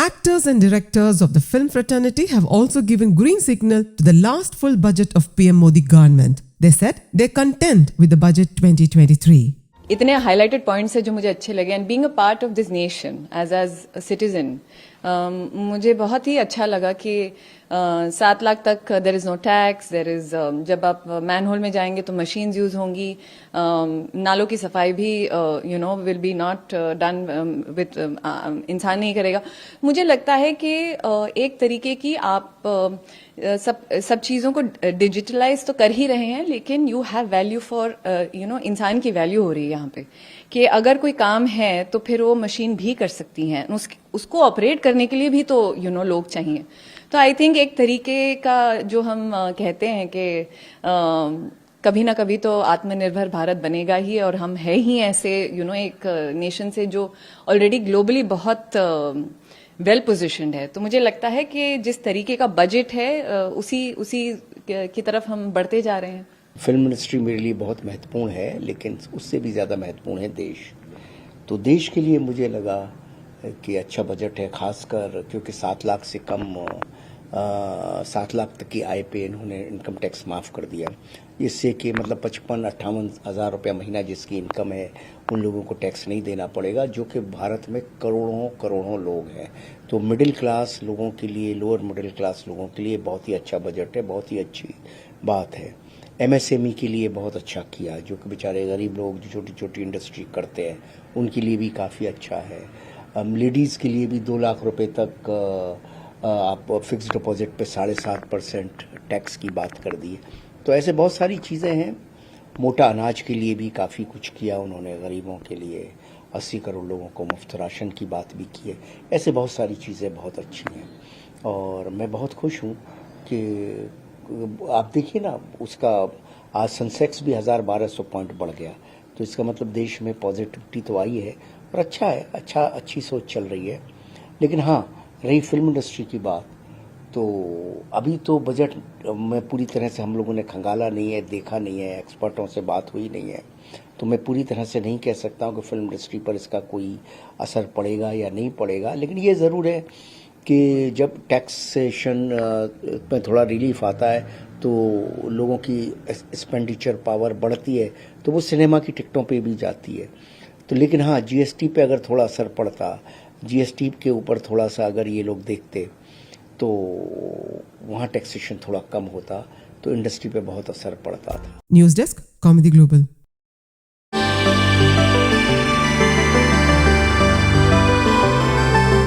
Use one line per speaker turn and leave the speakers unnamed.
Actors and directors of the film fraternity have also given green signal to the last full budget of PM Modi government. They said they're content with the budget 2023.
इतने highlighted points है जो मुझे अच्छे लगे and being a part of this nation as a citizen मुझे बहुत ही अच्छा लगा कि 7 लाख तक there is no tax, there is जब आप मैन होल में जाएंगे तो मशीन्स यूज होंगी, नालों की सफाई भी will be not done with इंसान नहीं करेगा. मुझे लगता है कि एक तरीके की आप सब चीजों को डिजिटलाइज तो कर ही रहे हैं, लेकिन यू हैव वैल्यू फॉर इंसान की वैल्यू हो रही है यहाँ पे कि अगर कोई काम है तो फिर वो मशीन भी कर सकती हैं, उसको ऑपरेट करने के लिए भी तो लोग चाहिए. तो आई थिंक एक तरीके का जो हम कहते हैं कि कभी ना कभी तो आत्मनिर्भर भारत बनेगा ही, और हम है ही ऐसे एक नेशन से जो ऑलरेडी ग्लोबली बहुत वेल पोजिशन्ड है. तो मुझे लगता है कि जिस तरीके का बजट है उसी की तरफ हम बढ़ते जा रहे हैं.
फिल्म इंडस्ट्री मेरे लिए बहुत महत्वपूर्ण है, लेकिन उससे भी ज़्यादा महत्वपूर्ण है देश. तो देश के लिए मुझे लगा कि अच्छा बजट है, खासकर क्योंकि 7 लाख से कम 7 लाख तक की आय पे इन्होंने इनकम टैक्स माफ़ कर दिया. इससे कि मतलब 55-58 हज़ार रुपया महीना जिसकी इनकम है उन लोगों को टैक्स नहीं देना पड़ेगा, जो कि भारत में करोड़ों लोग हैं. तो मिडिल क्लास लोगों के लिए, लोअर मिडिल क्लास लोगों के लिए बहुत ही अच्छा बजट है, बहुत ही अच्छी बात है. MSME के लिए बहुत अच्छा किया, जो कि बेचारे गरीब लोग जो छोटी छोटी इंडस्ट्री करते हैं उनके लिए भी काफ़ी अच्छा है. लेडीज़ के लिए भी 2 लाख रुपए तक आप फिक्स डिपॉजिट पे 7.5% टैक्स की बात कर दी. तो ऐसे बहुत सारी चीज़ें हैं. मोटा अनाज के लिए भी काफ़ी कुछ किया उन्होंने, गरीबों के लिए 80 करोड़ लोगों को मुफ्त राशन की बात भी की है. ऐसे बहुत सारी चीज़ें बहुत अच्छी हैं और मैं बहुत खुश हूँ कि आप देखिए ना, उसका आज सेंसेक्स भी 1200 पॉइंट बढ़ गया. तो इसका मतलब देश में पॉजिटिविटी तो आई है और अच्छा है, अच्छी सोच चल रही है. लेकिन हाँ, रही फिल्म इंडस्ट्री की बात, तो अभी तो बजट में पूरी तरह से हम लोगों ने खंगाला नहीं है, देखा नहीं है, एक्सपर्टों से बात हुई नहीं है. तो मैं पूरी तरह से नहीं कह सकता हूँ कि फिल्म इंडस्ट्री पर इसका कोई असर पड़ेगा या नहीं पड़ेगा. लेकिन ये ज़रूर है कि जब टैक्सेशन में थोड़ा रिलीफ आता है तो लोगों की एक्सपेंडिचर पावर बढ़ती है, तो वो सिनेमा की टिकटों पे भी जाती है. तो लेकिन हाँ, GST पे अगर थोड़ा असर पड़ता, GST के ऊपर थोड़ा सा अगर ये लोग देखते तो वहाँ टैक्सेशन थोड़ा कम होता, तो इंडस्ट्री पे बहुत असर पड़ता था.
News Desk, Comedy Global.